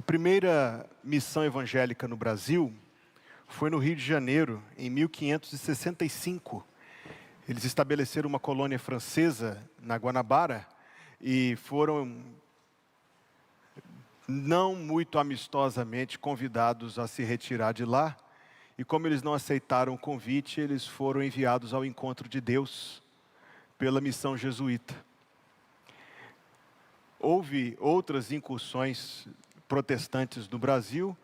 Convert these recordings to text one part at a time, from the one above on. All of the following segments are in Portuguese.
primeira missão evangélica no Brasil foi no Rio de Janeiro, em 1565. Eles estabeleceram uma colônia francesa na Guanabara e foram, não muito amistosamente, convidados a se retirar de lá. E como eles não aceitaram o convite, eles foram enviados ao encontro de Deus pela missão jesuíta. Houve outras incursões protestantes no Brasil,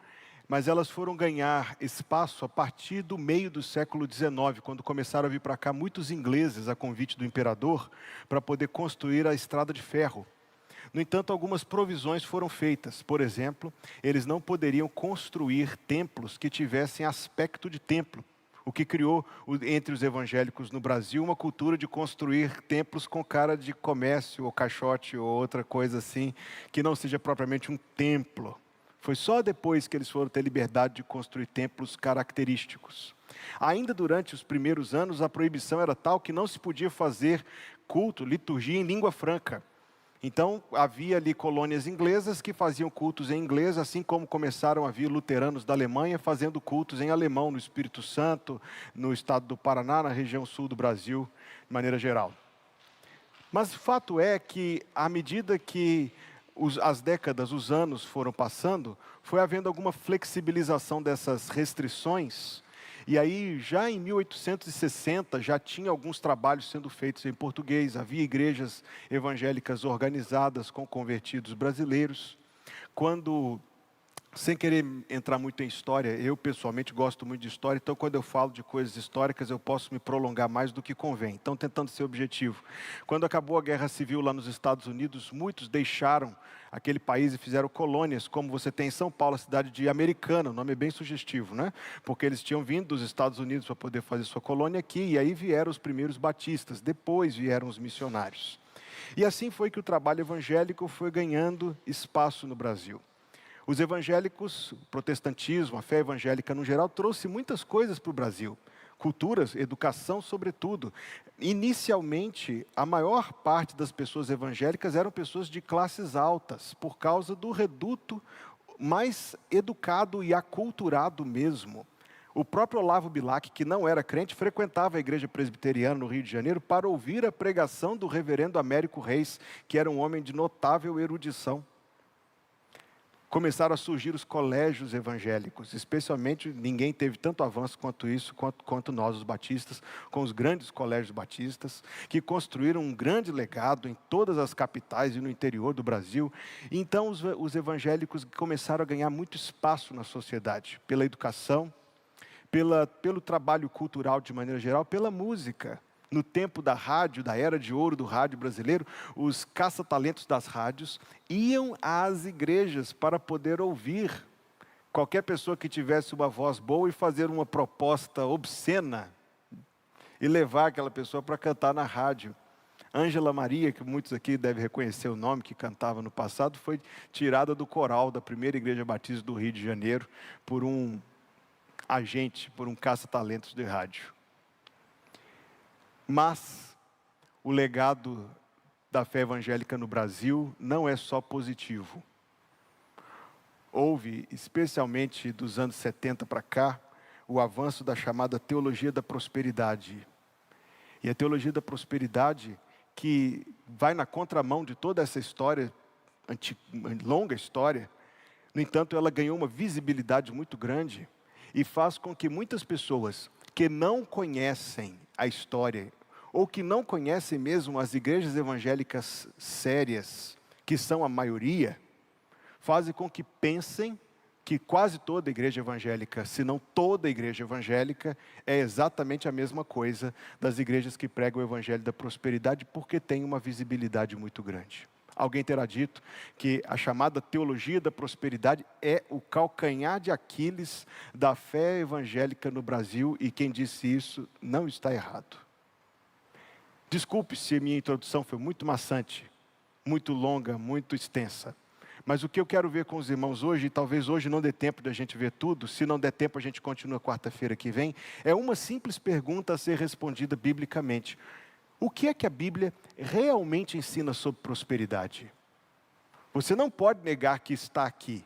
mas elas foram ganhar espaço a partir do meio do século XIX, quando começaram a vir para cá muitos ingleses a convite do imperador para poder construir a estrada de ferro. No entanto, algumas provisões foram feitas. Por exemplo, eles não poderiam construir templos que tivessem aspecto de templo, o que criou entre os evangélicos no Brasil uma cultura de construir templos com cara de comércio ou caixote ou outra coisa assim, que não seja propriamente um templo. Foi só depois que eles foram ter liberdade de construir templos característicos. Ainda durante os primeiros anos, a proibição era tal que não se podia fazer culto, liturgia em língua franca. Então, havia ali colônias inglesas que faziam cultos em inglês, assim como começaram a vir luteranos da Alemanha fazendo cultos em alemão no Espírito Santo, no estado do Paraná, na região sul do Brasil, de maneira geral. Mas o fato é que, à medida que as décadas, os anos foram passando, foi havendo alguma flexibilização dessas restrições. E aí, já em 1860, já tinha alguns trabalhos sendo feitos em português. Havia igrejas evangélicas organizadas com convertidos brasileiros. Quando, sem querer entrar muito em história, eu pessoalmente gosto muito de história, então quando eu falo de coisas históricas eu posso me prolongar mais do que convém. Então, tentando ser objetivo. Quando acabou a Guerra Civil lá nos Estados Unidos, muitos deixaram aquele país e fizeram colônias, como você tem em São Paulo, a cidade de Americana, o nome é bem sugestivo, né? Porque eles tinham vindo dos Estados Unidos para poder fazer sua colônia aqui, e aí vieram os primeiros batistas, depois vieram os missionários. E assim foi que o trabalho evangélico foi ganhando espaço no Brasil. Os evangélicos, o protestantismo, a fé evangélica no geral, trouxe muitas coisas para o Brasil. Culturas, educação sobretudo. Inicialmente, a maior parte das pessoas evangélicas eram pessoas de classes altas, por causa do reduto mais educado e aculturado mesmo. O próprio Olavo Bilac, que não era crente, frequentava a igreja presbiteriana no Rio de Janeiro para ouvir a pregação do reverendo Américo Reis, que era um homem de notável erudição. Começaram a surgir os colégios evangélicos, especialmente ninguém teve tanto avanço quanto isso, quanto nós os batistas, com os grandes colégios batistas, que construíram um grande legado em todas as capitais e no interior do Brasil. E então os evangélicos começaram a ganhar muito espaço na sociedade, pela educação, pelo trabalho cultural de maneira geral, pela música. No tempo da rádio, da era de ouro do rádio brasileiro, os caça-talentos das rádios iam às igrejas para poder ouvir qualquer pessoa que tivesse uma voz boa e fazer uma proposta obscena e levar aquela pessoa para cantar na rádio. Ângela Maria, que muitos aqui devem reconhecer o nome, que cantava no passado, foi tirada do coral da primeira igreja batista do Rio de Janeiro por um agente, por um caça-talentos de rádio. Mas o legado da fé evangélica no Brasil não é só positivo. Houve, especialmente dos anos 70 para cá, o avanço da chamada teologia da prosperidade. E a teologia da prosperidade, que vai na contramão de toda essa história, longa história, no entanto, ela ganhou uma visibilidade muito grande e faz com que muitas pessoas que não conhecem a história, ou que não conhecem mesmo as igrejas evangélicas sérias, que são a maioria, fazem com que pensem que quase toda igreja evangélica, se não toda igreja evangélica, é exatamente a mesma coisa das igrejas que pregam o evangelho da prosperidade, porque tem uma visibilidade muito grande. Alguém terá dito que a chamada teologia da prosperidade é o calcanhar de Aquiles da fé evangélica no Brasil, e quem disse isso não está errado. Desculpe se minha introdução foi muito maçante, muito longa, muito extensa. Mas o que eu quero ver com os irmãos hoje, e talvez hoje não dê tempo de a gente ver tudo, se não der tempo a gente continua quarta-feira que vem, é uma simples pergunta a ser respondida biblicamente. O que é que a Bíblia realmente ensina sobre prosperidade? Você não pode negar que está aqui.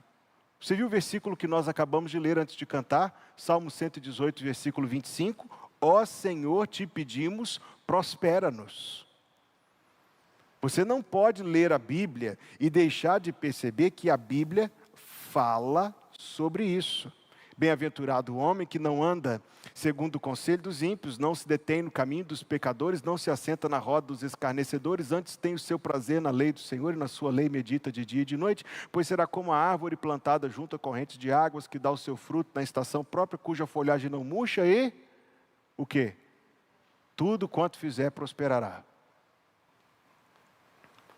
Você viu o versículo que nós acabamos de ler antes de cantar? Salmo 118, versículo 25. Ó Senhor, te pedimos, prospera-nos. Você não pode ler a Bíblia e deixar de perceber que a Bíblia fala sobre isso. Bem-aventurado o homem que não anda segundo o conselho dos ímpios, não se detém no caminho dos pecadores, não se assenta na roda dos escarnecedores, antes tem o seu prazer na lei do Senhor e na sua lei medita de dia e de noite, pois será como a árvore plantada junto a correntes de águas, que dá o seu fruto na estação própria, cuja folhagem não murcha e, o quê? Tudo quanto fizer prosperará.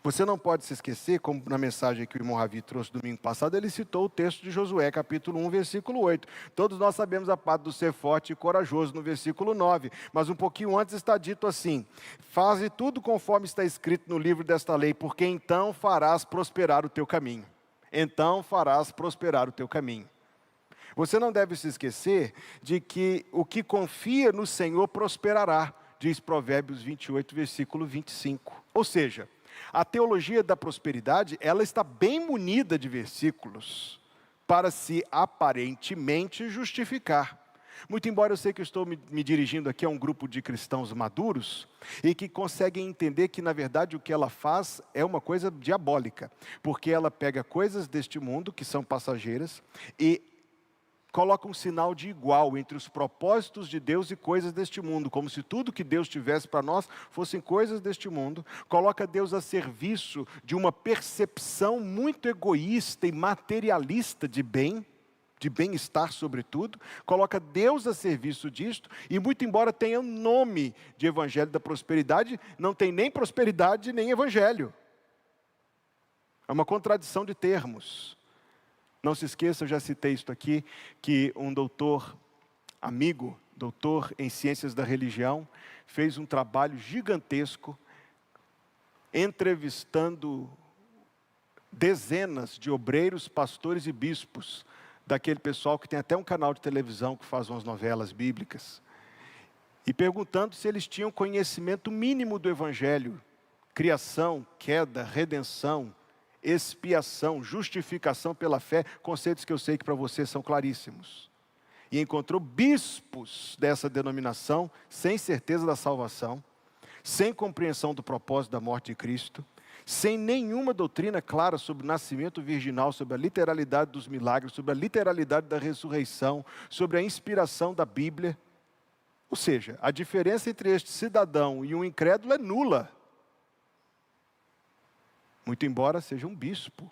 Você não pode se esquecer, como na mensagem que o irmão Ravi trouxe domingo passado, ele citou o texto de Josué, capítulo 1, versículo 8. Todos nós sabemos a parte do ser forte e corajoso no versículo 9. Mas um pouquinho antes está dito assim: faze tudo conforme está escrito no livro desta lei, porque então farás prosperar o teu caminho. Então farás prosperar o teu caminho. Você não deve se esquecer de que o que confia no Senhor prosperará, diz Provérbios 28, versículo 25. Ou seja, a teologia da prosperidade, ela está bem munida de versículos para se aparentemente justificar. Muito embora eu sei que eu estou me dirigindo aqui a um grupo de cristãos maduros e que conseguem entender que, na verdade, o que ela faz é uma coisa diabólica, porque ela pega coisas deste mundo que são passageiras e coloca um sinal de igual entre os propósitos de Deus e coisas deste mundo, como se tudo que Deus tivesse para nós fossem coisas deste mundo. Coloca Deus a serviço de uma percepção muito egoísta e materialista de bem-estar sobretudo. Coloca Deus a serviço disto, e muito embora tenha o nome de Evangelho da Prosperidade, não tem nem prosperidade nem Evangelho. É uma contradição de termos. Não se esqueça, eu já citei isto aqui, que um doutor em ciências da religião, fez um trabalho gigantesco, entrevistando dezenas de obreiros, pastores e bispos, daquele pessoal que tem até um canal de televisão que faz umas novelas bíblicas, e perguntando se eles tinham conhecimento mínimo do Evangelho, criação, queda, redenção, expiação, justificação pela fé, conceitos que eu sei que para você são claríssimos. E encontrou bispos dessa denominação, sem certeza da salvação, sem compreensão do propósito da morte de Cristo, sem nenhuma doutrina clara sobre o nascimento virginal, sobre a literalidade dos milagres, sobre a literalidade da ressurreição, sobre a inspiração da Bíblia. Ou seja, a diferença entre este cidadão e um incrédulo é nula. Muito embora seja um bispo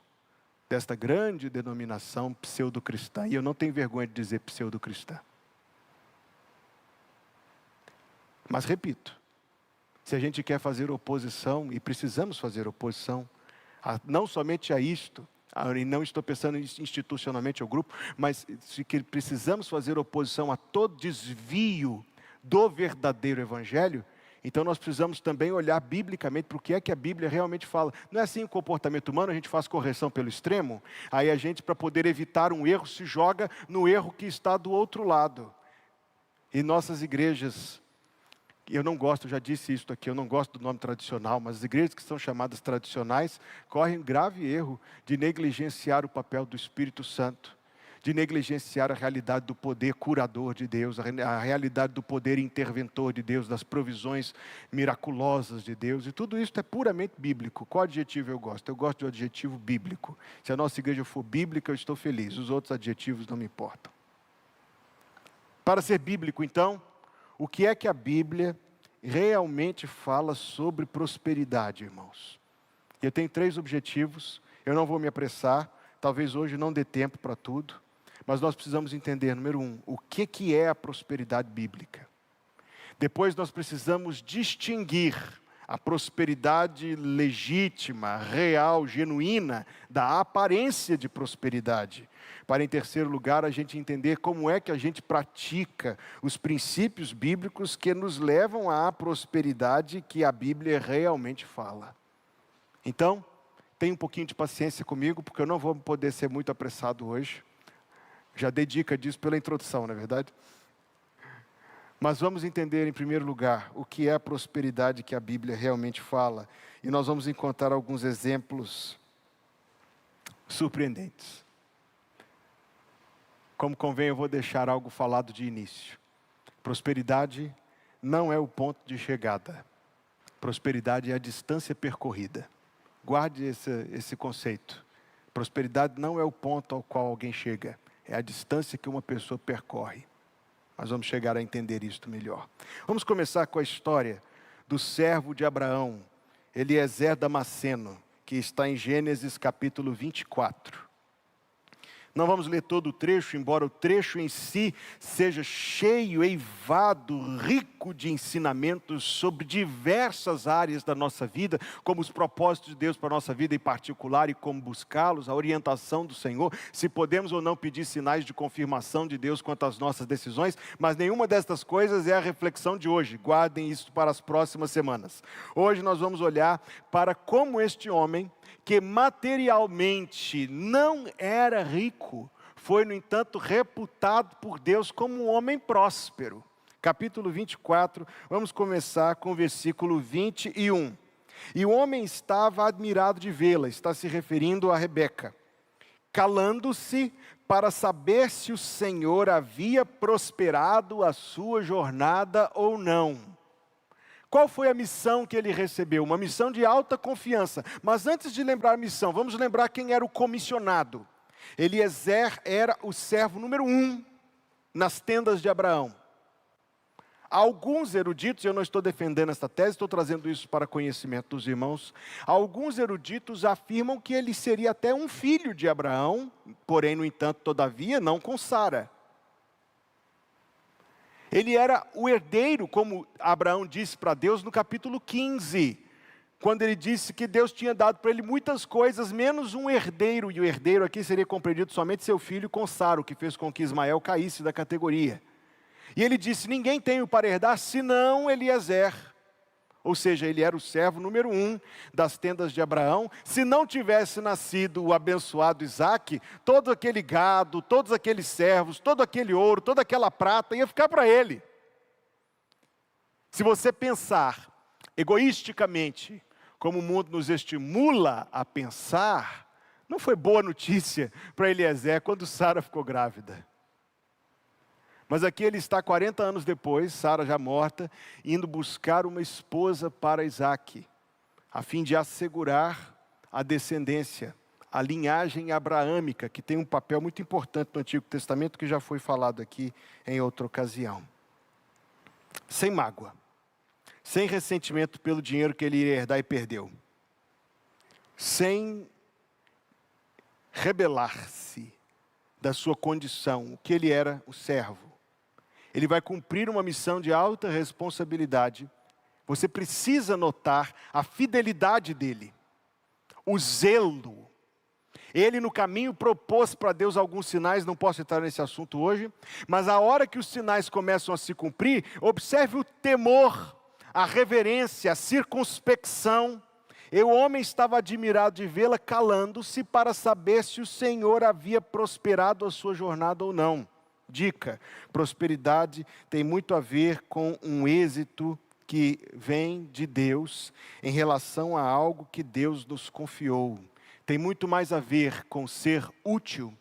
desta grande denominação pseudo-cristã. E eu não tenho vergonha de dizer pseudo-cristã. Mas repito, se a gente quer fazer oposição, e precisamos fazer oposição, não somente a isto, e não estou pensando institucionalmente ao grupo, mas se precisamos fazer oposição a todo desvio do verdadeiro Evangelho, então nós precisamos também olhar biblicamente para o que é que a Bíblia realmente fala. Não é assim o comportamento humano, a gente faz correção pelo extremo, aí a gente, para poder evitar um erro, se joga no erro que está do outro lado. E nossas igrejas, eu não gosto, já disse isso aqui, eu não gosto do nome tradicional, mas as igrejas que são chamadas tradicionais correm um grave erro de negligenciar o papel do Espírito Santo, de negligenciar a realidade do poder curador de Deus, a realidade do poder interventor de Deus, das provisões miraculosas de Deus, e tudo isso é puramente bíblico. Qual adjetivo eu gosto? Eu gosto do adjetivo bíblico. Se a nossa igreja for bíblica, eu estou feliz, os outros adjetivos não me importam. Para ser bíblico, então, o que é que a Bíblia realmente fala sobre prosperidade, irmãos? Eu tenho 3 objetivos, eu não vou me apressar, talvez hoje não dê tempo para tudo, mas nós precisamos entender, número 1, o que é a prosperidade bíblica. Depois nós precisamos distinguir a prosperidade legítima, real, genuína, da aparência de prosperidade. Para, em terceiro lugar, a gente entender como é que a gente pratica os princípios bíblicos que nos levam à prosperidade que a Bíblia realmente fala. Então, tenha um pouquinho de paciência comigo, porque eu não vou poder ser muito apressado hoje. Já dei dica disso pela introdução, não é verdade? Mas vamos entender, em primeiro lugar, o que é a prosperidade que a Bíblia realmente fala. E nós vamos encontrar alguns exemplos surpreendentes. Como convém, eu vou deixar algo falado de início. Prosperidade não é o ponto de chegada. Prosperidade é a distância percorrida. Guarde esse conceito. Prosperidade não é o ponto ao qual alguém chega. É a distância que uma pessoa percorre. Nós vamos chegar a entender isso melhor. Vamos começar com a história do servo de Abraão, Eliezer Damasceno, que está em Gênesis capítulo 24. Não vamos ler todo o trecho, embora o trecho em si seja cheio, eivado, rico de ensinamentos sobre diversas áreas da nossa vida, como os propósitos de Deus para a nossa vida em particular e como buscá-los, a orientação do Senhor, se podemos ou não pedir sinais de confirmação de Deus quanto às nossas decisões, mas nenhuma destas coisas é a reflexão de hoje. Guardem isso para as próximas semanas. Hoje nós vamos olhar para como este homem, que materialmente não era rico, foi, no entanto, reputado por Deus como um homem próspero. Capítulo 24, vamos começar com o versículo 21. E o homem estava admirado de vê-la, está se referindo a Rebeca, calando-se para saber se o Senhor havia prosperado a sua jornada ou não. Qual foi a missão que ele recebeu? Uma missão de alta confiança. Mas antes de lembrar a missão, vamos lembrar quem era o comissionado. Eliezer era o servo número 1 nas tendas de Abraão. Alguns eruditos, eu não estou defendendo esta tese, estou trazendo isso para conhecimento dos irmãos. Alguns eruditos afirmam que ele seria até um filho de Abraão, porém, no entanto, todavia, não com Sara. Ele era o herdeiro, como Abraão disse para Deus no capítulo 15, quando ele disse que Deus tinha dado para ele muitas coisas, menos um herdeiro, e o herdeiro aqui seria compreendido somente seu filho com Sara, o que fez com que Ismael caísse da categoria. E ele disse, ninguém tem o para herdar, senão Eliezer. Ou seja, ele era o servo número 1 das tendas de Abraão. Se não tivesse nascido o abençoado Isaque, todo aquele gado, todos aqueles servos, todo aquele ouro, toda aquela prata ia ficar para ele. Se você pensar egoisticamente, como o mundo nos estimula a pensar, não foi boa notícia para Eliezer quando Sara ficou grávida. Mas aqui ele está 40 anos depois, Sara já morta, indo buscar uma esposa para Isaque, a fim de assegurar a descendência, a linhagem abraâmica, que tem um papel muito importante no Antigo Testamento, que já foi falado aqui em outra ocasião. Sem mágoa, sem ressentimento pelo dinheiro que ele iria herdar e perdeu, sem rebelar-se da sua condição, o que ele era, o servo. Ele vai cumprir uma missão de alta responsabilidade. Você precisa notar a fidelidade dele, o zelo. Ele no caminho propôs para Deus alguns sinais, não posso entrar nesse assunto hoje, mas a hora que os sinais começam a se cumprir, observe o temor, a reverência, a circunspecção. E o homem estava admirado de vê-la calando-se para saber se o Senhor havia prosperado a sua jornada ou não. Dica, prosperidade tem muito a ver com um êxito que vem de Deus em relação a algo que Deus nos confiou. Tem muito mais a ver com ser útil,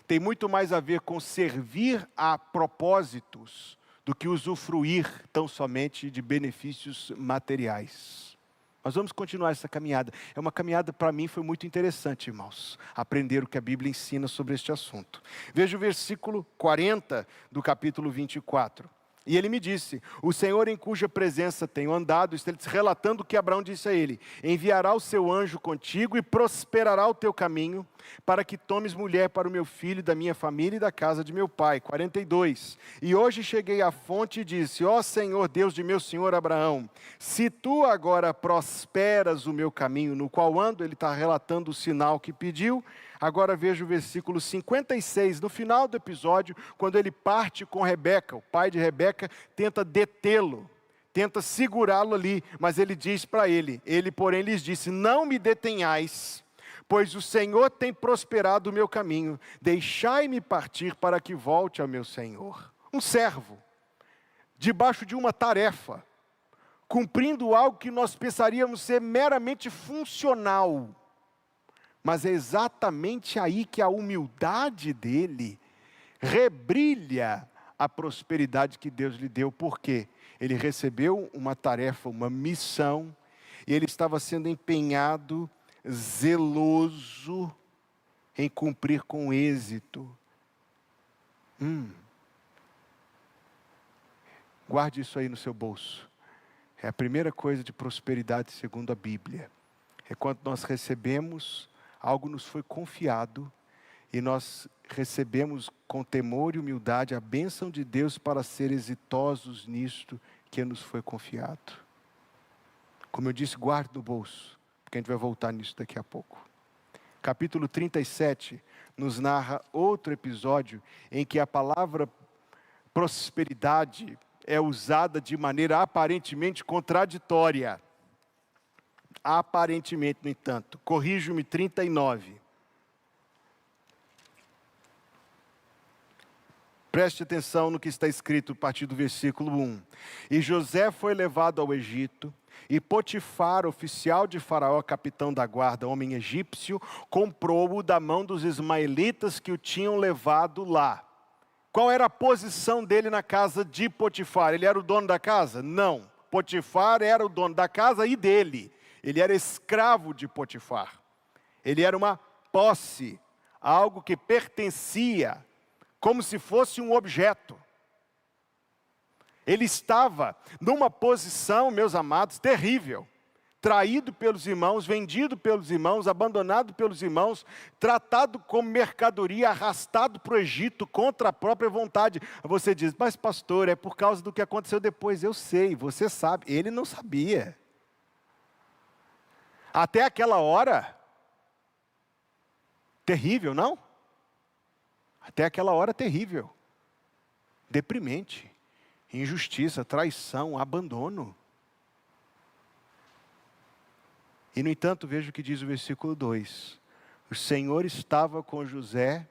tem muito mais a ver com servir a propósitos do que usufruir tão somente de benefícios materiais. Nós vamos continuar essa caminhada. É uma caminhada, para mim, foi muito interessante, irmãos. Aprender o que a Bíblia ensina sobre este assunto. Veja o versículo 40 do capítulo 24. E ele me disse, o Senhor em cuja presença tenho andado, está relatando o que Abraão disse a ele, enviará o seu anjo contigo e prosperará o teu caminho, para que tomes mulher para o meu filho, da minha família e da casa de meu pai. 42. E hoje cheguei à fonte e disse, ó Senhor, Deus de meu senhor Abraão, se tu agora prosperas o meu caminho, no qual ando, ele está relatando o sinal que pediu. Agora veja o versículo 56, no final do episódio, quando ele parte com Rebeca, o pai de Rebeca tenta detê-lo, tenta segurá-lo ali, mas ele diz para ele, porém lhes disse, não me detenhais, pois o Senhor tem prosperado o meu caminho, deixai-me partir para que volte ao meu Senhor. Um servo, debaixo de uma tarefa, cumprindo algo que nós pensaríamos ser meramente funcional, mas é exatamente aí que a humildade dele rebrilha a prosperidade que Deus lhe deu. Por quê? Ele recebeu uma tarefa, uma missão, e ele estava sendo empenhado, zeloso, em cumprir com êxito. Guarde isso aí no seu bolso. É a primeira coisa de prosperidade segundo a Bíblia. É quando nós recebemos, algo nos foi confiado, e nós recebemos com temor e humildade a bênção de Deus para ser exitosos nisto que nos foi confiado. Como eu disse, guarde no bolso, porque a gente vai voltar nisso daqui a pouco. Capítulo 37 nos narra outro episódio em que a palavra prosperidade é usada de maneira aparentemente contraditória. Aparentemente, no entanto. Corrijo-me, 39. Preste atenção no que está escrito a partir do versículo 1. E José foi levado ao Egito, e Potifar, oficial de Faraó, capitão da guarda, homem egípcio, comprou-o da mão dos ismaelitas que o tinham levado lá. Qual era a posição dele na casa de Potifar? Ele era o dono da casa? Não. Potifar era o dono da casa e dele. Ele era escravo de Potifar. Ele era uma posse, algo que pertencia, como se fosse um objeto. Ele estava numa posição, meus amados, terrível. Traído pelos irmãos, vendido pelos irmãos, abandonado pelos irmãos, tratado como mercadoria, arrastado para o Egito contra a própria vontade. Você diz, mas pastor, é por causa do que aconteceu depois. Eu sei, você sabe. Ele não sabia. Até aquela hora, terrível, não? Até aquela hora terrível, deprimente, injustiça, traição, abandono. E no entanto, veja o que diz o versículo 2. O Senhor estava com José.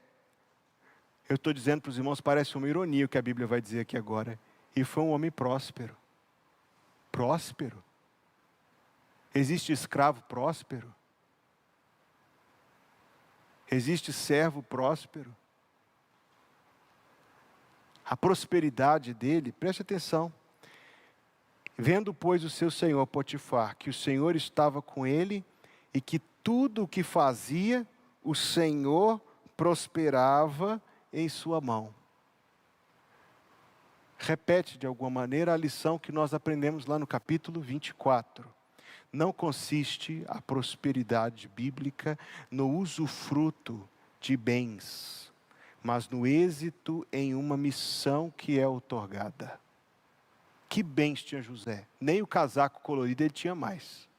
Eu estou dizendo para os irmãos, parece uma ironia o que a Bíblia vai dizer aqui agora. E foi um homem próspero. Próspero. Existe escravo próspero? Existe servo próspero? A prosperidade dele, preste atenção. Vendo, pois, o seu senhor Potifar, que o Senhor estava com ele, e que tudo o que fazia, o Senhor prosperava em sua mão. Repete de alguma maneira a lição que nós aprendemos lá no capítulo 24. Não consiste a prosperidade bíblica no usufruto de bens, mas no êxito em uma missão que é outorgada. Que bens tinha José? Nem o casaco colorido ele tinha mais.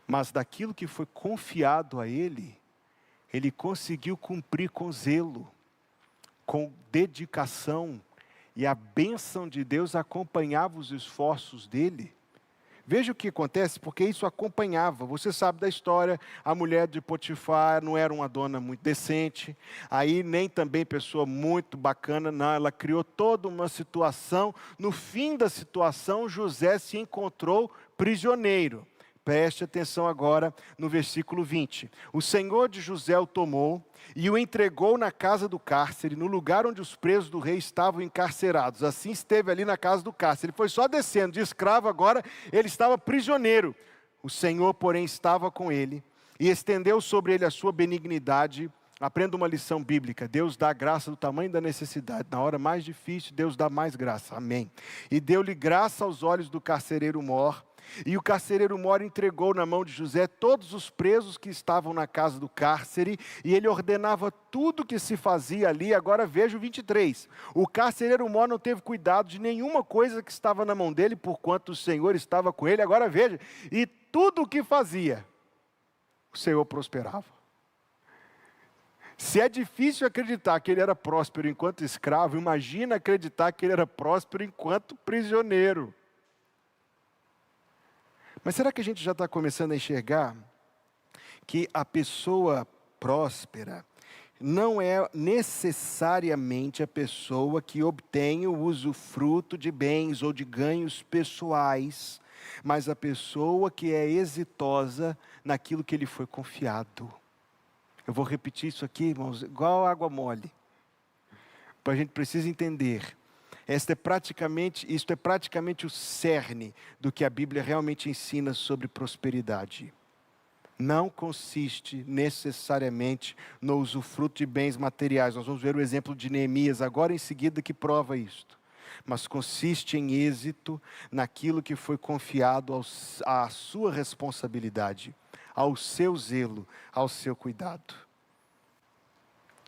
Mas daquilo que foi confiado a ele, ele conseguiu cumprir com zelo, com dedicação, e a bênção de Deus acompanhava os esforços dele. Veja o que acontece, porque isso acompanhava. Você sabe da história, a mulher de Potifar não era uma dona muito decente, aí nem também pessoa muito bacana, não, ela criou toda uma situação. No fim da situação, José se encontrou prisioneiro. Preste atenção agora no versículo 20. O Senhor de José o tomou e o entregou na casa do cárcere, no lugar onde os presos do rei estavam encarcerados. Assim esteve ali na casa do cárcere. Ele foi só descendo de escravo, agora ele estava prisioneiro. O Senhor, porém, estava com ele e estendeu sobre ele a sua benignidade. Aprenda uma lição bíblica. Deus dá graça do tamanho da necessidade. Na hora mais difícil, Deus dá mais graça. Amém. E deu-lhe graça aos olhos do carcereiro mor. E o carcereiro mor entregou na mão de José todos os presos que estavam na casa do cárcere, e ele ordenava tudo que se fazia ali. Agora veja o 23. O carcereiro mor não teve cuidado de nenhuma coisa que estava na mão dele, porquanto o Senhor estava com ele. Agora veja, e tudo o que fazia, o Senhor prosperava. Se é difícil acreditar que ele era próspero enquanto escravo, imagina acreditar que ele era próspero enquanto prisioneiro. Mas será que a gente já está começando a enxergar que a pessoa próspera não é necessariamente a pessoa que obtém o usufruto de bens ou de ganhos pessoais, mas a pessoa que é exitosa naquilo que lhe foi confiado? Eu vou repetir isso aqui, irmãos, igual água mole. A gente precisa entender. Isto é praticamente o cerne do que a Bíblia realmente ensina sobre prosperidade. Não consiste necessariamente no usufruto de bens materiais. Nós vamos ver o exemplo de Neemias agora em seguida que prova isto. Mas consiste em êxito naquilo que foi confiado à sua responsabilidade, ao seu zelo, ao seu cuidado.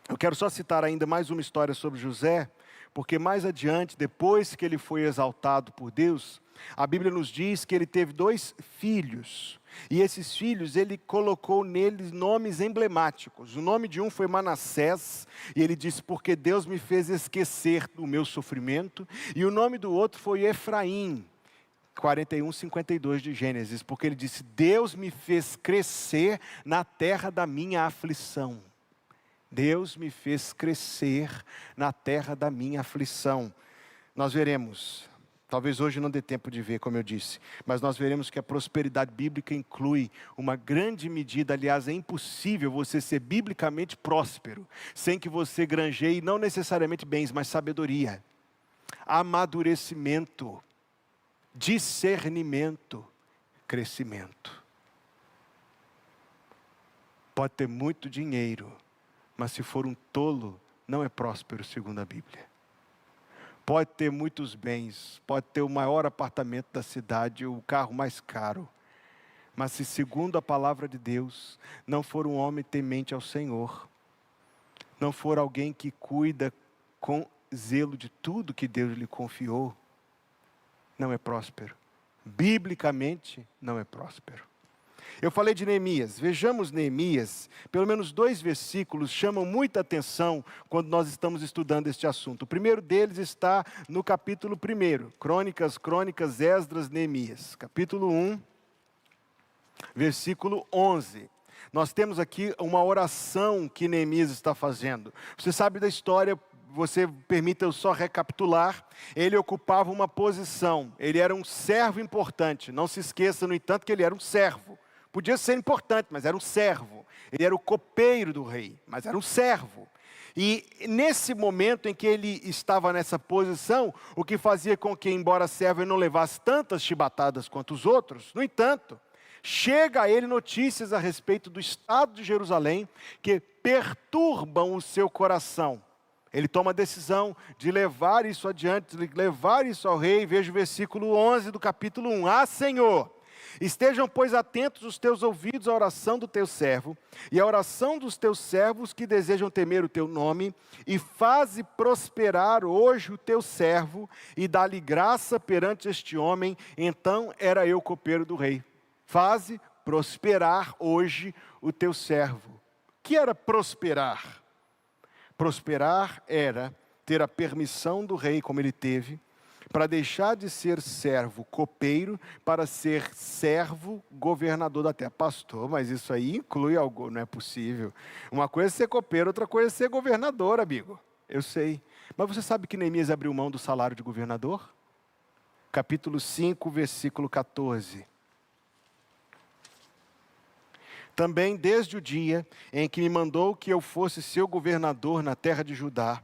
Eu quero só citar ainda mais uma história sobre José, porque mais adiante, depois que ele foi exaltado por Deus, a Bíblia nos diz que ele teve 2 filhos. E esses filhos, ele colocou neles nomes emblemáticos. O nome de um foi Manassés, e ele disse, porque Deus me fez esquecer do meu sofrimento. E o nome do outro foi Efraim, 41:52 de Gênesis, porque ele disse, Deus me fez crescer na terra da minha aflição. Deus me fez crescer na terra da minha aflição. Nós veremos, talvez hoje não dê tempo de ver, como eu disse, mas nós veremos que a prosperidade bíblica inclui uma grande medida, aliás, é impossível você ser biblicamente próspero, sem que você granjeie não necessariamente bens, mas sabedoria, amadurecimento, discernimento, crescimento. Pode ter muito dinheiro, mas se for um tolo, não é próspero segundo a Bíblia. Pode ter muitos bens, pode ter o maior apartamento da cidade, o carro mais caro. Mas se segundo a palavra de Deus, não for um homem temente ao Senhor, não for alguém que cuida com zelo de tudo que Deus lhe confiou, não é próspero. Biblicamente, não é próspero. Eu falei de Neemias, vejamos Neemias, pelo menos 2 versículos chamam muita atenção quando nós estamos estudando este assunto. O primeiro deles está no capítulo 1, Crônicas, Esdras, Neemias. Capítulo 1, versículo 11. Nós temos aqui uma oração que Neemias está fazendo. Você sabe da história, você permita eu só recapitular. Ele ocupava uma posição, ele era um servo importante. Não se esqueça, no entanto, que ele era um servo. Podia ser importante, mas era um servo. Ele era o copeiro do rei, mas era um servo. E nesse momento em que ele estava nessa posição, o que fazia com que, embora servo, ele não levasse tantas chibatadas quanto os outros, no entanto, chega a ele notícias a respeito do estado de Jerusalém que perturbam o seu coração. Ele toma a decisão de levar isso adiante, de levar isso ao rei. Veja o versículo 11 do capítulo 1. Ah, Senhor! Estejam, pois, atentos os teus ouvidos à oração do teu servo, e à oração dos teus servos que desejam temer o teu nome, e faze prosperar hoje o teu servo, e dá-lhe graça perante este homem. Então era eu copeiro do rei. Faze prosperar hoje o teu servo. O que era prosperar? Prosperar era ter a permissão do rei, como ele teve, para deixar de ser servo copeiro, para ser servo governador da terra. Pastor, mas isso aí inclui algo, não é possível. Uma coisa é ser copeiro, outra coisa é ser governador, amigo. Eu sei. Mas você sabe que Neemias abriu mão do salário de governador? Capítulo 5, versículo 14. Também desde o dia em que me mandou que eu fosse seu governador na terra de Judá,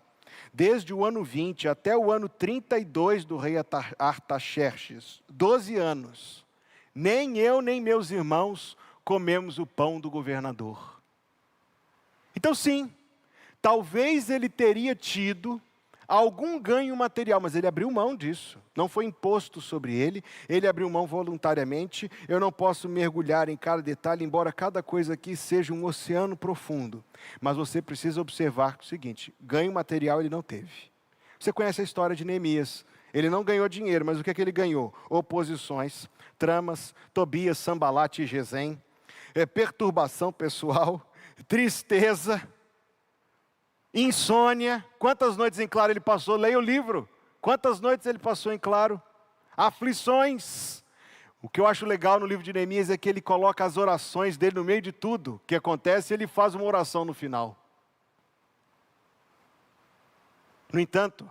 desde o ano 20 até o ano 32 do rei Artaxerxes, 12 anos, nem eu nem meus irmãos comemos o pão do governador. Então sim, talvez ele teria tido algum ganho material, mas ele abriu mão disso. Não foi imposto sobre ele, ele abriu mão voluntariamente. Eu não posso mergulhar em cada detalhe, embora cada coisa aqui seja um oceano profundo. Mas você precisa observar o seguinte, ganho material ele não teve. Você conhece a história de Neemias. Ele não ganhou dinheiro, mas o que é que ele ganhou? Oposições, tramas, Tobias, Sambalate e Gesem, perturbação pessoal, tristeza, insônia. Quantas noites em claro ele passou? Leia o livro. Quantas noites ele passou em claro? Aflições. O que eu acho legal no livro de Neemias é que ele coloca as orações dele no meio de tudo que acontece, ele faz uma oração no final. No entanto,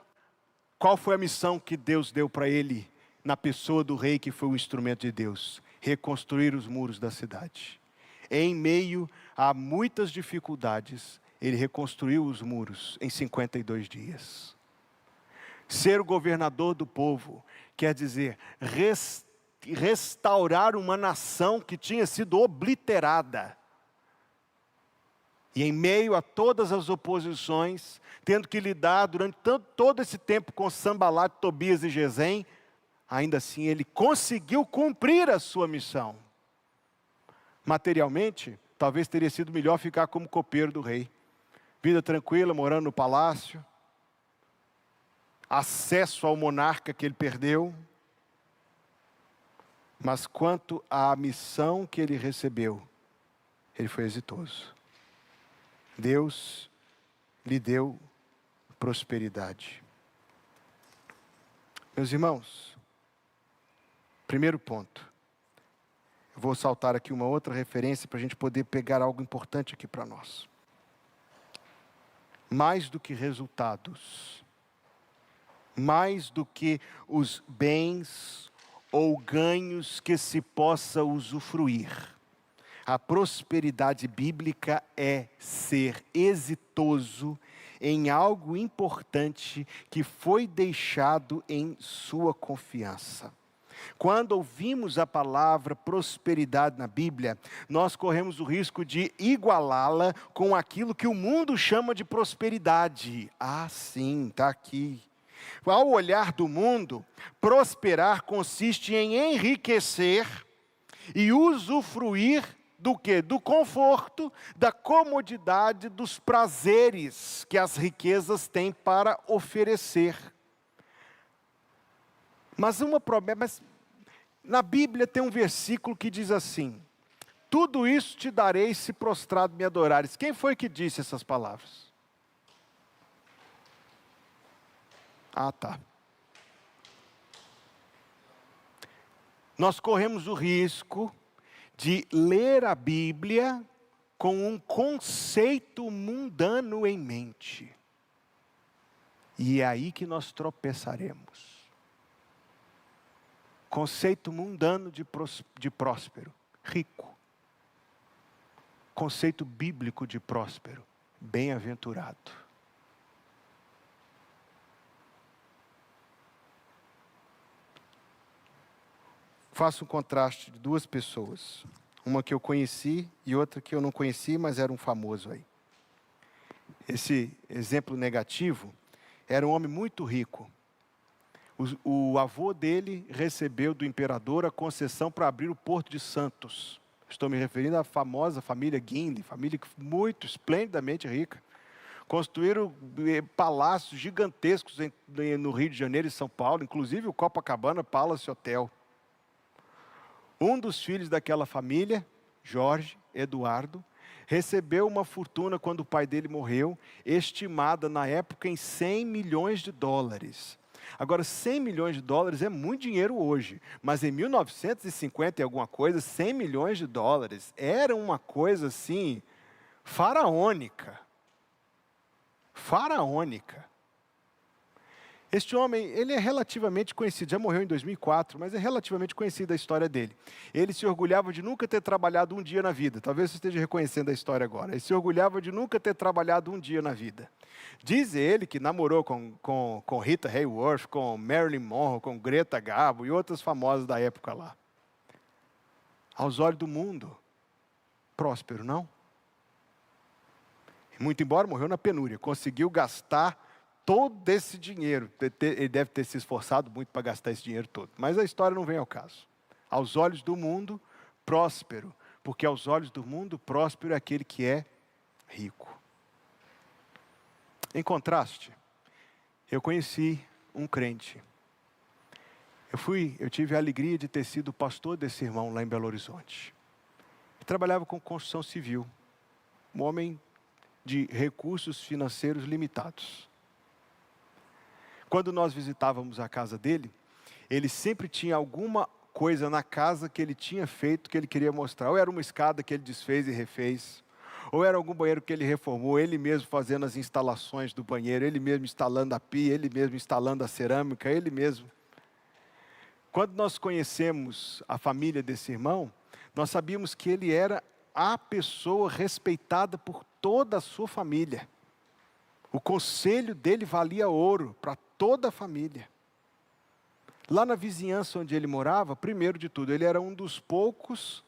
qual foi a missão que Deus deu para ele na pessoa do rei que foi o instrumento de Deus? Reconstruir os muros da cidade. em meio a muitas dificuldades, ele reconstruiu os muros em 52 dias. Ser o governador do povo quer dizer restaurar uma nação que tinha sido obliterada. E em meio a todas as oposições, tendo que lidar durante todo esse tempo com Sanbalat, Tobias e Gesem, ainda assim ele conseguiu cumprir a sua missão. Materialmente, talvez teria sido melhor ficar como copeiro do rei. Vida tranquila, morando no palácio. Acesso ao monarca que ele perdeu. Mas quanto à missão que ele recebeu, ele foi exitoso. Deus lhe deu prosperidade. Meus irmãos, primeiro ponto. Eu vou saltar aqui uma outra referência para a gente poder pegar algo importante aqui para nós. Mais do que resultados, mais do que os bens ou ganhos que se possa usufruir, a prosperidade bíblica é ser exitoso em algo importante que foi deixado em sua confiança. Quando ouvimos a palavra prosperidade na Bíblia, nós corremos o risco de igualá-la com aquilo que o mundo chama de prosperidade. Ah, sim, está aqui. Ao olhar do mundo, prosperar consiste em enriquecer e usufruir do quê? Do conforto, da comodidade, dos prazeres que as riquezas têm para oferecer. Mas na Bíblia tem um versículo que diz assim: tudo isso te darei se prostrado me adorares. Quem foi que disse essas palavras? Ah, tá. Nós corremos o risco de ler a Bíblia com um conceito mundano em mente. E é aí que nós tropeçaremos. Conceito mundano de próspero, rico. Conceito bíblico de próspero, bem-aventurado. Faço um contraste de duas pessoas. Uma que eu conheci e outra que eu não conheci, mas era um famoso aí. Esse exemplo negativo era um homem muito rico. O avô dele recebeu do imperador a concessão para abrir o Porto de Santos. Estou me referindo à famosa família Guinle, família muito esplendidamente rica. Construíram palácios gigantescos no Rio de Janeiro e São Paulo, inclusive o Copacabana Palace Hotel. Um dos filhos daquela família, Jorge Eduardo, recebeu uma fortuna quando o pai dele morreu, estimada na época em 100 milhões de dólares. Agora, 100 milhões de dólares é muito dinheiro hoje, mas em 1950 e alguma coisa, 100 milhões de dólares era uma coisa assim, faraônica. Faraônica. Este homem, ele é relativamente conhecido, já morreu em 2004, mas é relativamente conhecida a história dele. Ele se orgulhava de nunca ter trabalhado um dia na vida. Talvez você esteja reconhecendo a história agora. Ele se orgulhava de nunca ter trabalhado um dia na vida. Diz ele que namorou com Rita Hayworth, com Marilyn Monroe, com Greta Garbo e outras famosas da época lá. Aos olhos do mundo, próspero, não? Muito embora morreu na penúria, conseguiu gastar todo esse dinheiro. Ele deve ter se esforçado muito para gastar esse dinheiro todo. Mas a história não vem ao caso. Aos olhos do mundo, próspero. Porque aos olhos do mundo, próspero é aquele que é rico. Em contraste, eu conheci um crente. Eu tive a alegria de ter sido pastor desse irmão lá em Belo Horizonte. Ele trabalhava com construção civil. Um homem de recursos financeiros limitados. Quando nós visitávamos a casa dele, ele sempre tinha alguma coisa na casa que ele tinha feito que ele queria mostrar. Ou era uma escada que ele desfez e refez, ou era algum banheiro que ele reformou, ele mesmo fazendo as instalações do banheiro, ele mesmo instalando a pia, ele mesmo instalando a cerâmica, ele mesmo. Quando nós conhecemos a família desse irmão, nós sabíamos que ele era a pessoa respeitada por toda a sua família. O conselho dele valia ouro para toda a família. Lá na vizinhança onde ele morava, primeiro de tudo, ele era um dos poucos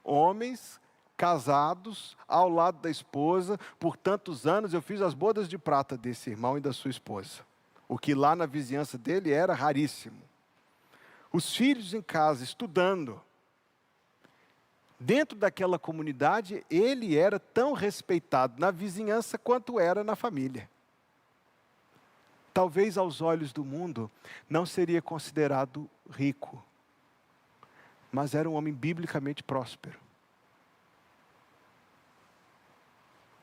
homens casados ao lado da esposa. Por tantos anos eu fiz as bodas de prata desse irmão e da sua esposa. O que lá na vizinhança dele era raríssimo. Os filhos em casa, estudando. Dentro daquela comunidade, ele era tão respeitado na vizinhança quanto era na família. Talvez aos olhos do mundo não seria considerado rico, mas era um homem biblicamente próspero.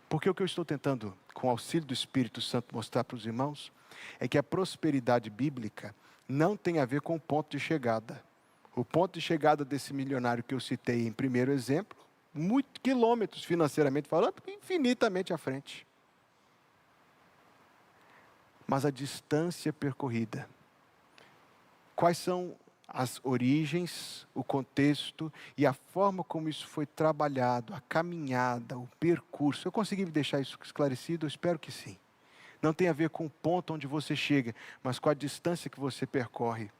Porque o que eu estou tentando, com o auxílio do Espírito Santo, mostrar para os irmãos, é que a prosperidade bíblica não tem a ver com o ponto de chegada. O ponto de chegada desse milionário que eu citei em primeiro exemplo, muitos quilômetros financeiramente falando, infinitamente à frente. Mas a distância percorrida. Quais são as origens, o contexto e a forma como isso foi trabalhado, a caminhada, o percurso. Eu consegui deixar isso esclarecido? Eu espero que sim. Não tem a ver com o ponto onde você chega, mas com a distância que você percorre.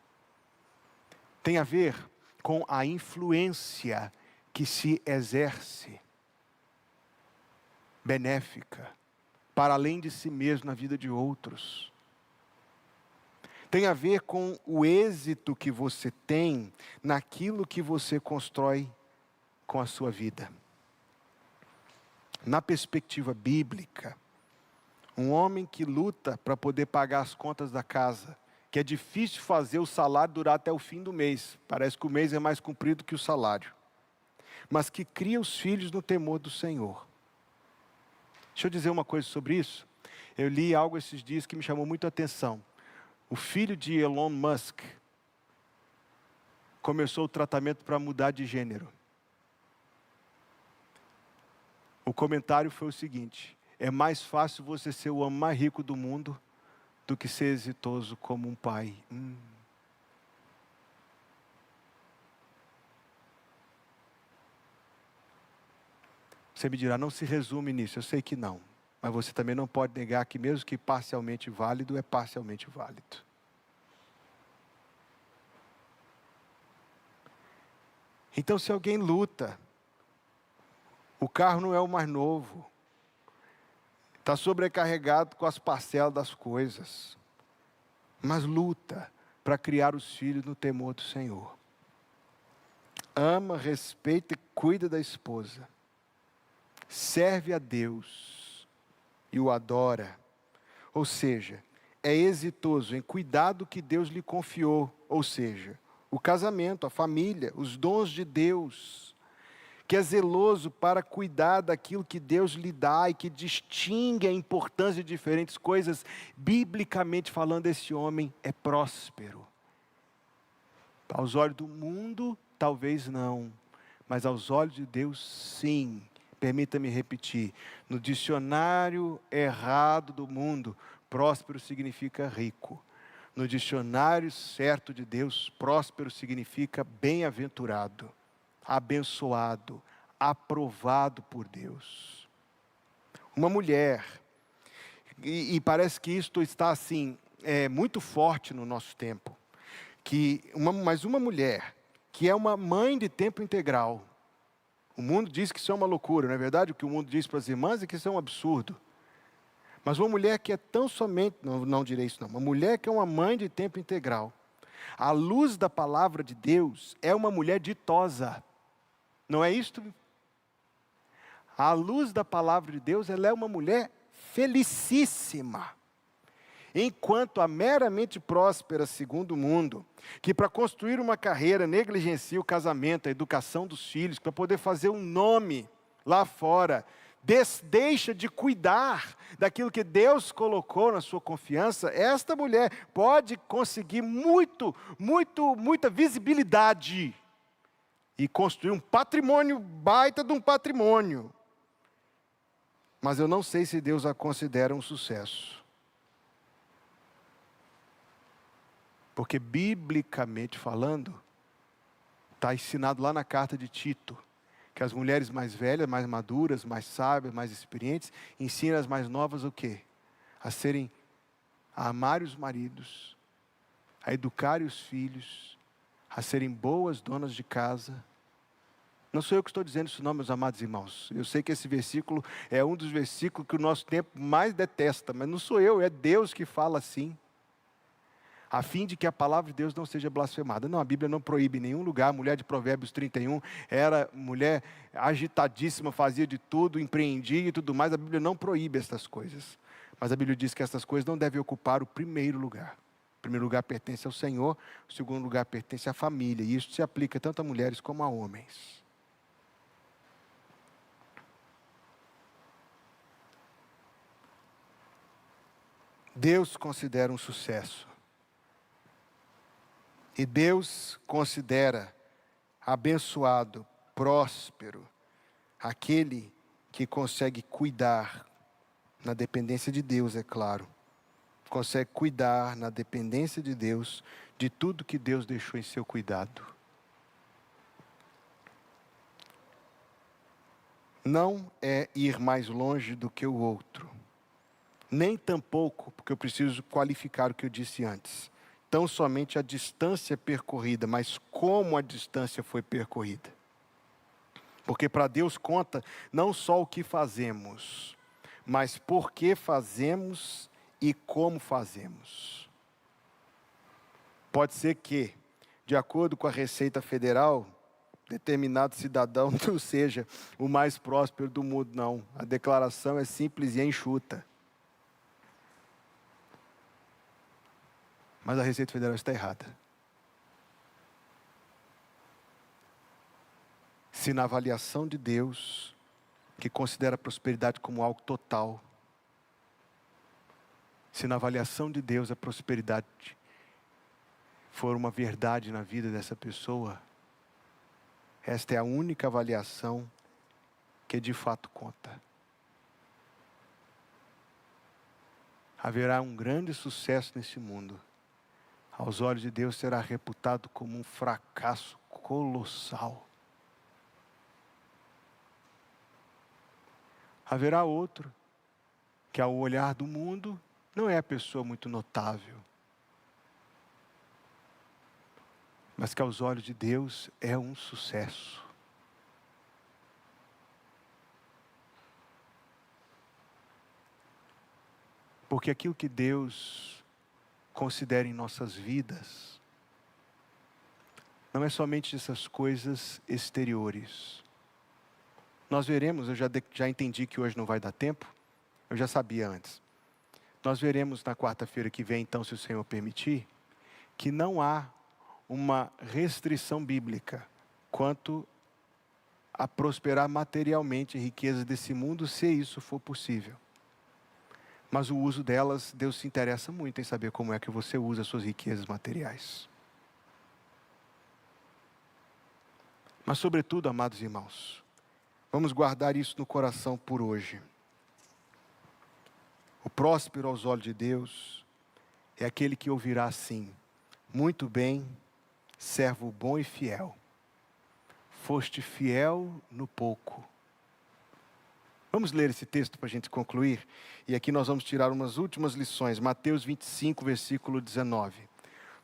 Tem a ver com a influência que se exerce, benéfica, para além de si mesmo na vida de outros. Tem a ver com o êxito que você tem naquilo que você constrói com a sua vida. Na perspectiva bíblica, um homem que luta para poder pagar as contas da casa, que é difícil fazer o salário durar até o fim do mês, parece que o mês é mais comprido que o salário, mas que cria os filhos no temor do Senhor. Deixa eu dizer uma coisa sobre isso. Eu li algo esses dias que me chamou muito a atenção. O filho de Elon Musk começou o tratamento para mudar de gênero. O comentário foi o seguinte: é mais fácil você ser o homem mais rico do mundo do que ser exitoso como um pai. Você me dirá, não se resume nisso. Eu sei que não. Mas você também não pode negar que mesmo que parcialmente válido, é parcialmente válido. Então, se alguém luta, o carro não é o mais novo, está sobrecarregado com as parcelas das coisas, mas luta para criar os filhos no temor do Senhor. Ama, respeita e cuida da esposa. Serve a Deus e o adora. Ou seja, é exitoso em cuidar do que Deus lhe confiou. Ou seja, o casamento, a família, os dons de Deus. Que é zeloso para cuidar daquilo que Deus lhe dá e que distingue a importância de diferentes coisas. Biblicamente falando, esse homem é próspero. Aos olhos do mundo, talvez não. Mas aos olhos de Deus, sim. Permita-me repetir, no dicionário errado do mundo, próspero significa rico. No dicionário certo de Deus, próspero significa bem-aventurado, abençoado, aprovado por Deus. Uma mulher, e parece que isto está assim, muito forte no nosso tempo, mas uma mulher que é uma mãe de tempo integral. O mundo diz que isso é uma loucura, não é verdade? O que o mundo diz para as irmãs é que isso é um absurdo. Mas uma mulher que é tão somente, não direi isso não, uma mulher que é uma mãe de tempo integral, à luz da palavra de Deus, é uma mulher ditosa. Não é isto? À luz da palavra de Deus, ela é uma mulher felicíssima. Enquanto a meramente próspera segundo o mundo, que para construir uma carreira negligencia o casamento, a educação dos filhos, para poder fazer um nome lá fora, deixa de cuidar daquilo que Deus colocou na sua confiança, esta mulher pode conseguir muita visibilidade e construir um patrimônio, baita de um patrimônio. Mas eu não sei se Deus a considera um sucesso. Porque, biblicamente falando, está ensinado lá na carta de Tito, Que as mulheres mais velhas, mais maduras, mais sábias, mais experientes, ensinem as mais novas o quê? A amarem os maridos, a educarem os filhos, a serem boas donas de casa. Não sou eu que estou dizendo isso não, meus amados irmãos. Eu sei que esse versículo é um dos versículos que o nosso tempo mais detesta, mas não sou eu, é Deus que fala assim. A fim de que a palavra de Deus não seja blasfemada. Não, a Bíblia não proíbe em nenhum lugar. A mulher de Provérbios 31 era mulher agitadíssima, fazia de tudo, empreendia e tudo mais. A Bíblia não proíbe essas coisas. Mas a Bíblia diz que essas coisas não devem ocupar o primeiro lugar. O primeiro lugar pertence ao Senhor, o segundo lugar pertence à família. E isso se aplica tanto a mulheres como a homens. Deus considera um sucesso. E Deus considera abençoado, próspero, aquele que consegue cuidar, na dependência de Deus, é claro. Consegue cuidar, na dependência de Deus, de tudo que Deus deixou em seu cuidado. Não é ir mais longe do que o outro. Nem tampouco, porque eu preciso qualificar o que eu disse antes. Tão somente a distância percorrida, mas como a distância foi percorrida. Porque para Deus conta não só o que fazemos, mas por que fazemos e como fazemos. Pode ser que, de acordo com a Receita Federal, determinado cidadão não seja o mais próspero do mundo, não. A declaração é simples e enxuta. Mas a Receita Federal está errada. Se na avaliação de Deus, que considera a prosperidade como algo total, se na avaliação de Deus a prosperidade for uma verdade na vida dessa pessoa, esta é a única avaliação que de fato conta. Haverá um grande sucesso nesse mundo. Aos olhos de Deus será reputado como um fracasso colossal. Haverá outro, que ao olhar do mundo, não é a pessoa muito notável. Mas que aos olhos de Deus é um sucesso. Porque aquilo que Deus considera em nossas vidas, não é somente essas coisas exteriores. Nós veremos, eu já entendi que hoje não vai dar tempo, eu já sabia antes. Nós veremos na quarta-feira que vem, então, se o Senhor permitir, que não há uma restrição bíblica quanto a prosperar materialmente em riquezas desse mundo, se isso for possível. Mas o uso delas, Deus se interessa muito em saber como é que você usa as suas riquezas materiais. Mas sobretudo, amados irmãos, vamos guardar isso no coração por hoje. O próspero aos olhos de Deus é aquele que ouvirá assim: muito bem, servo bom e fiel. Foste fiel no pouco. Vamos ler esse texto para a gente concluir? E aqui nós vamos tirar umas últimas lições. Mateus 25, versículo 19.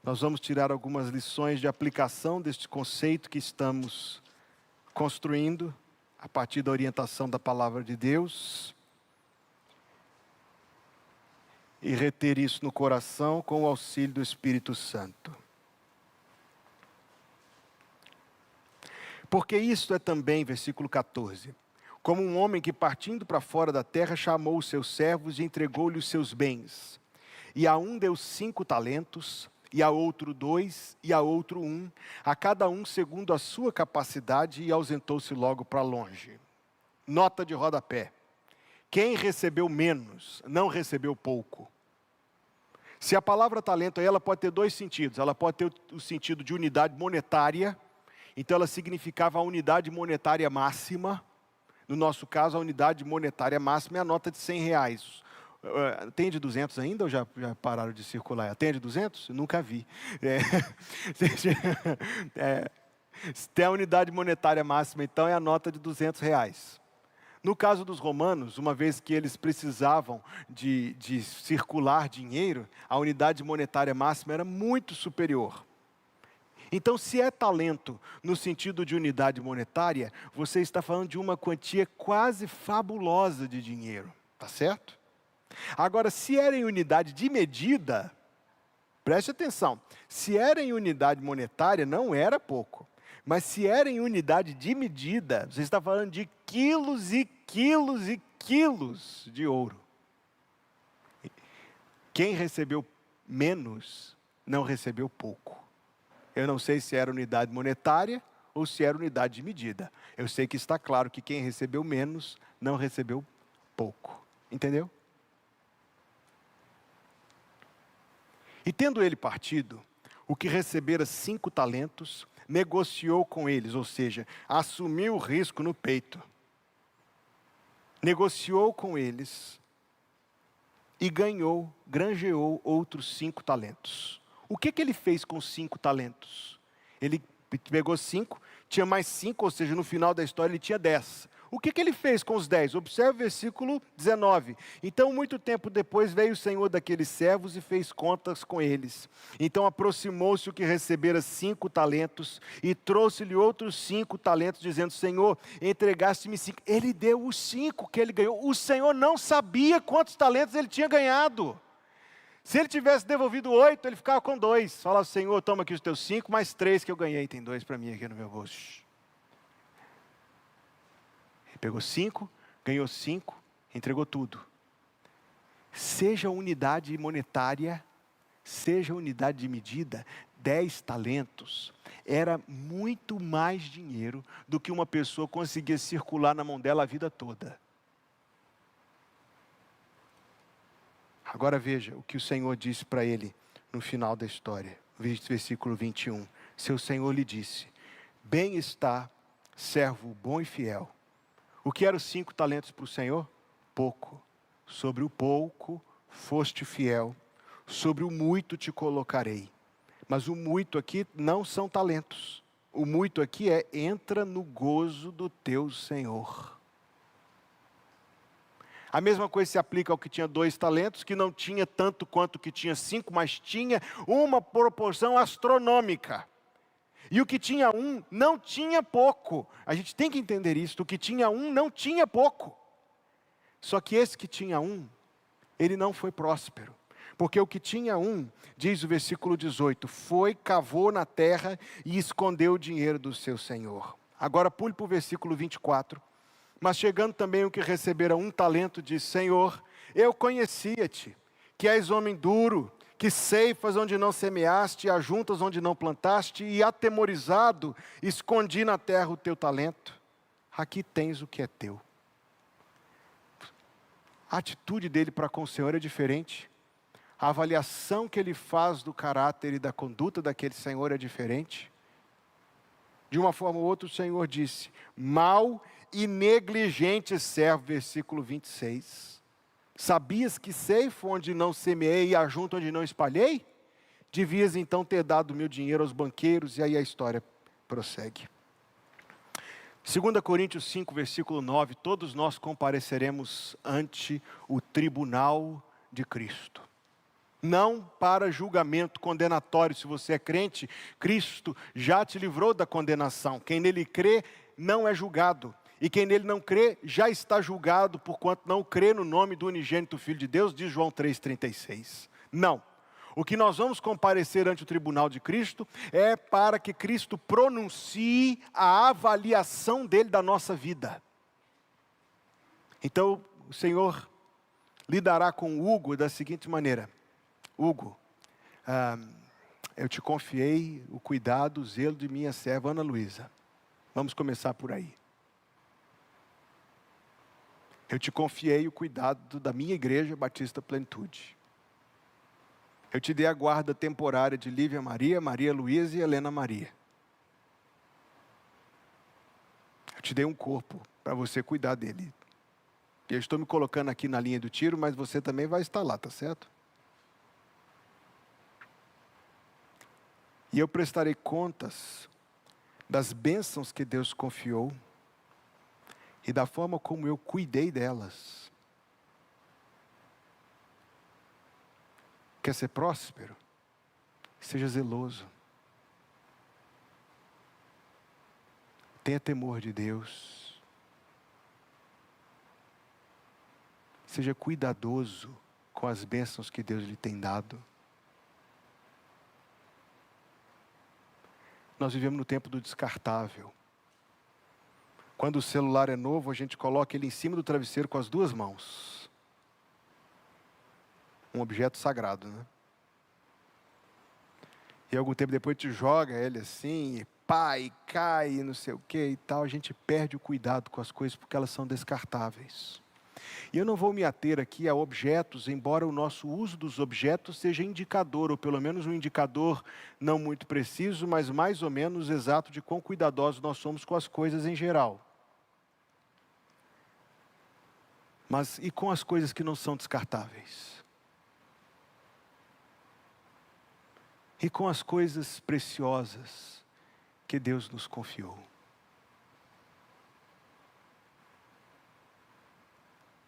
Nós vamos tirar algumas lições de aplicação deste conceito que estamos construindo a partir da orientação da palavra de Deus. E reter isso no coração com o auxílio do Espírito Santo. Porque isto é também, versículo 14, como um homem que partindo para fora da terra chamou os seus servos e entregou-lhe os seus bens. E a um deu 5 talentos, e a outro 2, e a outro 1, a cada um segundo a sua capacidade, e ausentou-se logo para longe. Nota de rodapé. Quem recebeu menos, não recebeu pouco. Se a palavra talento, ela pode ter 2 sentidos. Ela pode ter o sentido de unidade monetária. Então ela significava a unidade monetária máxima. No nosso caso, a unidade monetária máxima é a nota de R$100. Tem de 200 ainda ou já pararam de circular? Tem de 200? Eu nunca vi. Tem a unidade monetária máxima, então, é a nota de R$ 200. No caso dos romanos, uma vez que eles precisavam de circular dinheiro, a unidade monetária máxima era muito superior. Então, se é talento no sentido de unidade monetária, você está falando de uma quantia quase fabulosa de dinheiro, tá certo? Agora, se era em unidade de medida, preste atenção, se era em unidade monetária, não era pouco. Mas se era em unidade de medida, você está falando de quilos e quilos e quilos de ouro. Quem recebeu menos, não recebeu pouco. Eu não sei se era unidade monetária ou se era unidade de medida. Eu sei que está claro que quem recebeu menos, não recebeu pouco. Entendeu? E tendo ele partido, o que recebera 5 talentos, negociou com eles, ou seja, assumiu o risco no peito. Negociou com eles e granjeou outros 5 talentos. O que ele fez com 5 talentos? Ele pegou 5, tinha mais 5, ou seja, no final da história ele tinha 10. O que ele fez com os 10? Observe o versículo 19. Então, muito tempo depois, veio o Senhor daqueles servos e fez contas com eles. Então, aproximou-se o que recebera 5 talentos e trouxe-lhe outros 5 talentos, dizendo, Senhor, entregaste-me 5. Ele deu os 5 que ele ganhou. O Senhor não sabia quantos talentos ele tinha ganhado. Se ele tivesse devolvido 8, ele ficava com 2. Fala, Senhor, toma aqui os teus 5, mais 3 que eu ganhei. Tem 2 para mim aqui no meu bolso. Ele pegou 5, ganhou 5, entregou tudo. Seja unidade monetária, seja unidade de medida, 10 talentos era muito mais dinheiro do que uma pessoa conseguia circular na mão dela a vida toda. Agora veja o que o Senhor disse para ele no final da história. Versículo 21. Seu Senhor lhe disse, bem está, servo bom e fiel. O que eram 5 talentos para o Senhor? Pouco. Sobre o pouco foste fiel. Sobre o muito te colocarei. Mas o muito aqui não são talentos. O muito aqui é, entra no gozo do teu Senhor. A mesma coisa se aplica ao que tinha 2 talentos, que não tinha tanto quanto o que tinha 5, mas tinha uma proporção astronômica. E o que tinha 1 não tinha pouco. A gente tem que entender isso. O que tinha 1 não tinha pouco. Só que esse que tinha 1, ele não foi próspero. Porque o que tinha 1, diz o versículo 18, foi, cavou na terra e escondeu o dinheiro do seu senhor. Agora pule para o versículo 24. Mas chegando também o que recebera 1 talento, disse, Senhor, eu conhecia-te, que és homem duro, que ceifas onde não semeaste, e ajuntas onde não plantaste, e atemorizado, escondi na terra o teu talento. Aqui tens o que é teu. A atitude dele para com o Senhor é diferente. A avaliação que ele faz do caráter e da conduta daquele Senhor é diferente. De uma forma ou outra o Senhor disse, mau e negligente servo, versículo 26. Sabias que ceifo onde não semeei e ajunto onde não espalhei? Devias então ter dado meu dinheiro aos banqueiros, e aí a história prossegue. 2 Coríntios 5, versículo 9, todos nós compareceremos ante o tribunal de Cristo. Não para julgamento condenatório, se você é crente, Cristo já te livrou da condenação. Quem nele crê não é julgado. E quem nele não crê, já está julgado, porquanto não crê no nome do unigênito Filho de Deus, diz João 3,36. Não. O que nós vamos comparecer ante o tribunal de Cristo é para que Cristo pronuncie a avaliação dele da nossa vida. Então, o Senhor lidará com Hugo da seguinte maneira. Hugo, eu te confiei o cuidado, o zelo de minha serva Ana Luísa. Vamos começar por aí. Eu te confiei o cuidado da minha igreja Batista Plenitude. Eu te dei a guarda temporária de Lívia Maria, Maria Luísa e Helena Maria. Eu te dei um corpo para você cuidar dele. Eu estou me colocando aqui na linha do tiro, mas você também vai estar lá, tá certo? E eu prestarei contas das bênçãos que Deus confiou e da forma como eu cuidei delas. Quer ser próspero? Seja zeloso. Tenha temor de Deus. Seja cuidadoso com as bênçãos que Deus lhe tem dado. Nós vivemos no tempo do descartável. Quando o celular é novo, a gente coloca ele em cima do travesseiro com as duas mãos. Um objeto sagrado, né? E algum tempo depois te joga ele assim, e pá, e cai, e não sei o que e tal. A gente perde o cuidado com as coisas porque elas são descartáveis. E eu não vou me ater aqui a objetos, embora o nosso uso dos objetos seja indicador, ou pelo menos um indicador não muito preciso, mas mais ou menos exato de quão cuidadosos nós somos com as coisas em geral. Mas e com as coisas que não são descartáveis? E com as coisas preciosas que Deus nos confiou?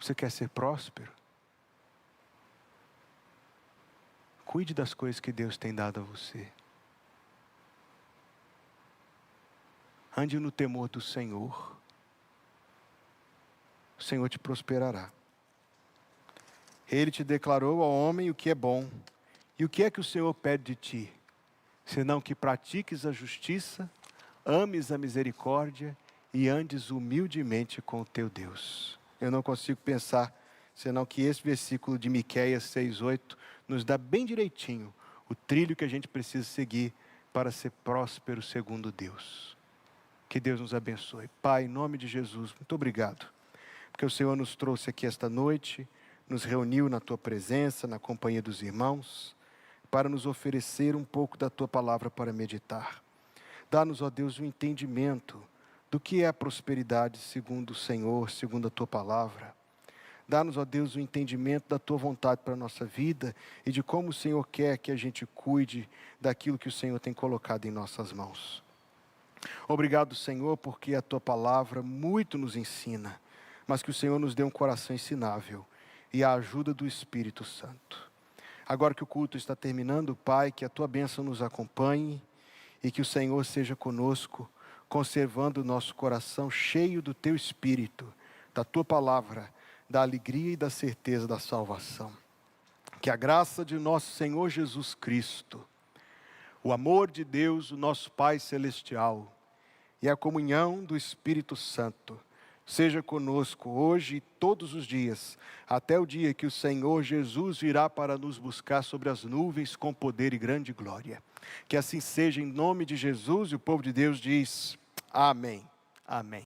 Você quer ser próspero? Cuide das coisas que Deus tem dado a você. Ande no temor do Senhor. O Senhor te prosperará. Ele te declarou ao homem o que é bom. E o que é que o Senhor pede de ti? Senão que pratiques a justiça, ames a misericórdia e andes humildemente com o teu Deus. Eu não consigo pensar, senão que esse versículo de Miqueias 6:8 nos dá bem direitinho o trilho que a gente precisa seguir para ser próspero segundo Deus. Que Deus nos abençoe. Pai, em nome de Jesus, muito obrigado, porque o Senhor nos trouxe aqui esta noite, nos reuniu na Tua presença, na companhia dos irmãos, para nos oferecer um pouco da Tua palavra para meditar. Dá-nos, ó Deus, o entendimento do que é a prosperidade segundo o Senhor, segundo a Tua palavra. Dá-nos, ó Deus, o entendimento da Tua vontade para a nossa vida e de como o Senhor quer que a gente cuide daquilo que o Senhor tem colocado em nossas mãos. Obrigado, Senhor, porque a Tua palavra muito nos ensina, mas que o Senhor nos dê um coração ensinável e a ajuda do Espírito Santo. Agora que o culto está terminando, Pai, que a Tua bênção nos acompanhe e que o Senhor seja conosco, conservando o nosso coração cheio do Teu Espírito, da Tua palavra, da alegria e da certeza da salvação. Que a graça de nosso Senhor Jesus Cristo, o amor de Deus, o nosso Pai Celestial, e a comunhão do Espírito Santo, seja conosco hoje e todos os dias, até o dia que o Senhor Jesus virá para nos buscar sobre as nuvens com poder e grande glória. Que assim seja em nome de Jesus, e o povo de Deus diz: amém. Amém.